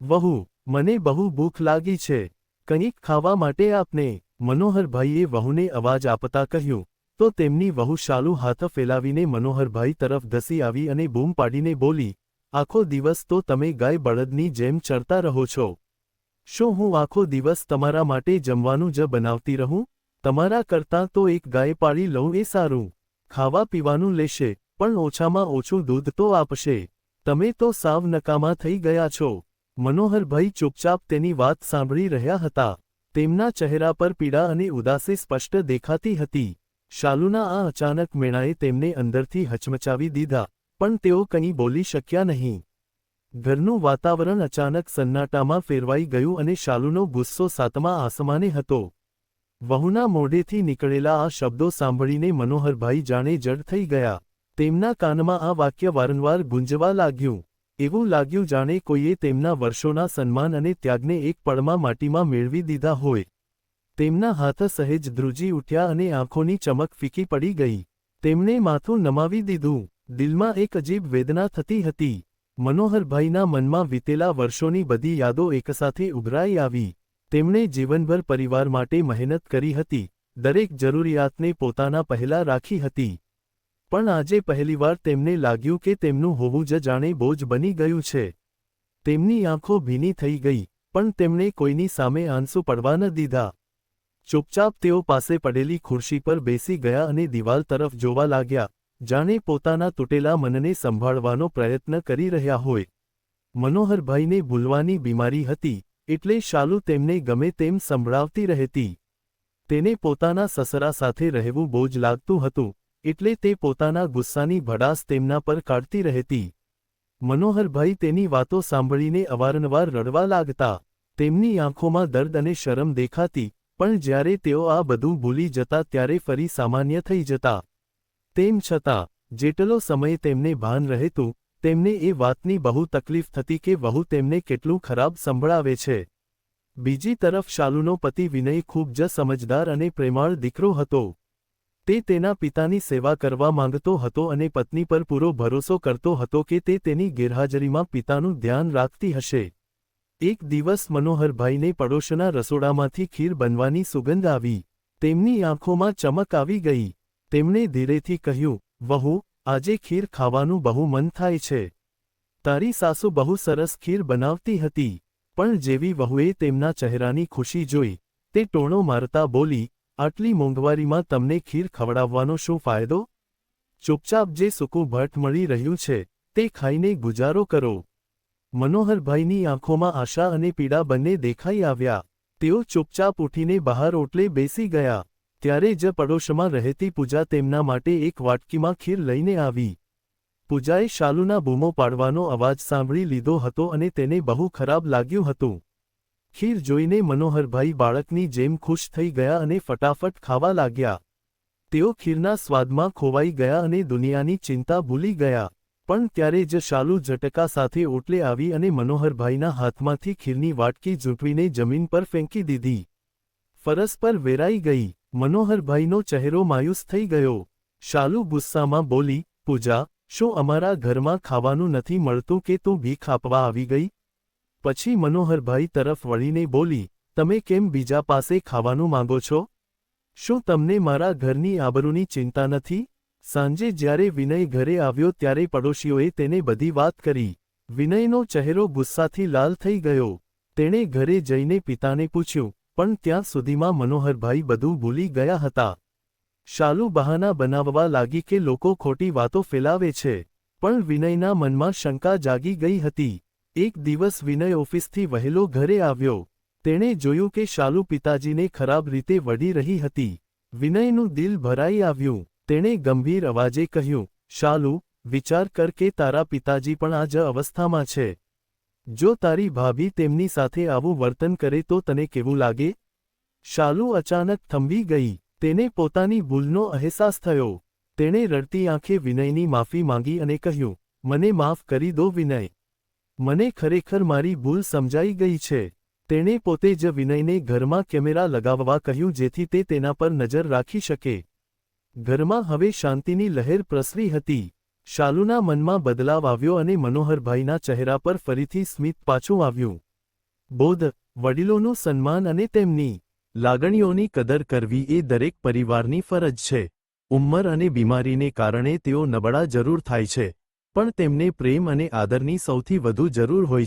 વહુ, મને બહુ ભૂખ લાગી છે, કંઈક ખાવા માટે આપને. મનોહરભાઈએ વહુને અવાજ આપતા કહ્યું, તો તેમની વહુ શાલુ હાથ ફેલાવીને મનોહરભાઈ તરફ ધસી આવી અને બૂમ પાડીને બોલી, આખો દિવસ તો તમે ગાય બળદની જેમ ચરતા રહો છો. શું હું આખો દિવસ તમારા માટે જમવાનું જ બનાવતી રહું? તમારા કરતાં તો એક ગાય પાળી લઉં એ સારું. ખાવા પીવાનું લેશે, પણ ઓછામાં ઓછું દૂધ તો આપશે. તમે તો સાવ નકામા થઈ ગયા છો. મનોહરભાઈ ચૂપચાપ તેની વાત સાંભળી રહ્યા હતા. તેમના ચહેરા પર પીડા અને ઉદાસી સ્પષ્ટ દેખાતી હતી. શાલુના આ અચાનક મેણાએ તેમને અંદરથી હચમચાવી દીધા, પણ તેઓ કંઈ બોલી શક્યા નહીં. ઘરનું વાતાવરણ અચાનક સન્નાટામાં ફેરવાઈ ગયું અને શાલુનો ગુસ્સો સાતમા આસમાને હતો. વહુના મોઢેથી નીકળેલા આ શબ્દો સાંભળીને મનોહરભાઈ જાણે જડ થઈ ગયા. તેમના કાનમાં આ વાક્ય વારંવાર ગુંજવા લાગ્યું. એવું લાગ્યું જાણે કોઈએ તેમના વર્ષોના સન્માન અને ત્યાગને એક પળમાં માટીમાં મેળવી દીધા હોય. તેમના હાથ સહેજ ધ્રુજી ઉઠ્યા અને આંખોની ચમક ફીકી પડી ગઈ. તેમણે માથું નમાવી દીધું. દિલમાં એક અજીબ વેદના થતી હતી. મનોહરભાઈના મનમાં વીતેલા વર્ષોની બધી યાદો એકસાથે ઉભરાઈ આવી. તેમણે જીવનભર પરિવાર માટે મહેનત કરી હતી, દરેક જરૂરિયાતને પોતાના પહેલાં રાખી હતી. પણ આજે પહેલીવાર તેમને લાગ્યું કે તેમનું હોવું જ જાણે બોજ બની ગયું છે. તેમની આંખો ભીની થઈ ગઈ, પણ તેમણે કોઈની સામે આંસુ પડવા ન દીધા. ચૂપચાપ તેઓ પાસે પડેલી ખુરશી પર બેસી ગયા અને દિવાલ તરફ જોવા લાગ્યા, જાણે પોતાના તૂટેલા મનને સંભાળવાનો પ્રયત્ન કરી રહ્યા હોય. મનોહરભાઈને ભૂલવાની બીમારી હતી, એટલે શાલુ તેમને ગમે તેમ સંભળાવતી રહેતી. તેને પોતાના સસરા સાથે રહેવું બોજ લાગતું હતું, એટલે તે પોતાના ગુસ્સાની ભડાસ તેમના પર કાઢતી રહેતી. મનોહરભાઈ તેની વાતો સાંભળીને અવારનવાર રડવા લાગતા. તેમની આંખોમાં દર્દ અને શરમ દેખાતી, પણ જ્યારે તેઓ આ બધું ભૂલી જતા ત્યારે ફરી સામાન્ય થઈ જતા. તેમ છતાં, જેટલો સમય તેમને ભાન રહેતું, તેમને એ વાતની બહુ તકલીફ થતી કે વહુ તેમને કેટલું ખરાબ સંભળાવે છે. બીજી તરફ શાલુનો પતિ વિનય ખૂબ જ સમજદાર અને પ્રેમાળ દીકરો હતો. તે તેના પિતાની સેવા કરવા માંગતો હતો અને પત્ની પર પૂરો ભરોસો કરતો હતો કે તે તેની ગેરહાજરીમાં પિતાનું ધ્યાન રાખતી હશે. એક દિવસ મનોહરભાઈને પડોશના રસોડામાંથી ખીર બનવાની સુગંધ આવી. તેમની આંખોમાં ચમક આવી ગઈ. તેમણે ધીરેથી કહ્યું, વહુ, આજે ખીર ખાવાનું બહુ મન થાય છે. તારી સાસુ બહુ સરસ ખીર બનાવતી હતી. પણ જેવી વહુએ તેમના ચહેરાની ખુશી જોઈ, તે ટોણો મારતા બોલી, આટલી મોંઘવારીમાં તમને ખીર ખવડાવવાનો શું ફાયદો? ચૂપચાપ જે સૂકું ભટ્ટ મળી રહ્યું છે, તે ખાઈને ગુજારો કરો. મનોહરભાઈની આંખોમાં આશા અને પીડા બંને દેખાઈ આવ્યા. તેઓ ચૂપચાપ ઉઠીને બહાર ઓટલે બેસી ગયા. ત્યારે જ પડોશમાં રહેતી પૂજા તેમના માટે એક વાટકીમાં ખીર લઈને આવી. પૂજાએ શાલુના બૂમો પાડવાનો અવાજ સાંભળી લીધો હતો અને તેને બહુ ખરાબ લાગ્યું હતું. ખીર જોઈને મનોહરભાઈ બાળકની જેમ ખુશ થઈ ગયા અને ફટાફટ ખાવા લાગ્યા. તેઓ ખીરના સ્વાદમાં ખોવાઈ ગયા અને દુનિયાની ચિંતા ભૂલી ગયા. પણ ત્યારે જ શાલુ ઝટકા સાથે ઓટલે આવી અને મનોહરભાઈના હાથમાંથી ખીરની વાટકી ઝૂંટવીને જમીન પર ફેંકી દીધી. ફરસ પર વેરાઈ ગઈ. મનોહરભાઈનો ચહેરો માયુસ થઈ ગયો. શાલુ ગુસ્સામાં બોલી, પૂજા, શું અમારા ઘરમાં ખાવાનું નથી મળતું કે તું ભીખ આપવા આવી ગઈ? પછી મનોહરભાઈ તરફ વળીને બોલી, તમે કેમ બીજા પાસે ખાવાનું માંગો છો? શું તમને મારા ઘરની આબરૂની ચિંતા નથી? સાંજે જ્યારે વિનય ઘરે આવ્યો ત્યારે પડોશીઓએ તેને બધી વાત કરી. વિનયનો ચહેરો ગુસ્સાથી લાલ થઈ ગયો. તેણે ઘરે જઈને પિતાને પૂછ્યું, પણ ત્યાં સુધીમાં મનોહરભાઈ બધું ભૂલી ગયા હતા. શાલુ બહાના બનાવવા લાગી કે લોકો ખોટી વાતો ફેલાવે છે. પણ વિનયના મનમાં શંકા જાગી ગઈ હતી. એક દિવસ વિનય ઓફિસથી વહેલો ઘરે આવ્યો. તેણે જોયું કે શાલુ પિતાજીને ખરાબ રીતે વઢી રહી હતી. વિનયનું દિલ ભરાઈ આવ્યું. તેણે ગંભીર અવાજે કહ્યું, શાલુ, વિચાર કર કે તારા પિતાજી પણ આ જ અવસ્થામાં છે. જો તારી ભાભી તેમની સાથે આવું વર્તન કરે તો તને કેવું લાગે? શાલુ અચાનક થંભી ગઈ. તેને પોતાની ભૂલનો અહેસાસ થયો. તેણે રડતી આંખે વિનયની માફી માંગી અને કહ્યું, મને માફ કરી દો વિનય. મને ખરેખર મારી ભૂલ સમજાઈ ગઈ છે. તેણે પોતે જ વિનયને ઘરમાં કેમેરા લગાવવા કહ્યું જેથી તે તેના પર નજર રાખી શકે. ઘરમાં હવે શાંતિની લહેર પ્રસરી હતી. શાલુના મનમાં બદલાવ આવ્યો અને મનોહરભાઈના ચહેરા પર ફરીથી સ્મિત પાછું આવ્યું. બોધ, વડીલોનું સન્માન અને તેમની લાગણીઓની કદર કરવી એ દરેક પરિવારની ફરજ છે. ઉંમર અને બીમારીને કારણે તેઓ નબળા જરૂર થાય છે, પણ તેમને પ્રેમ અને આદરની સૌથી વધુ જરૂર હોય છે.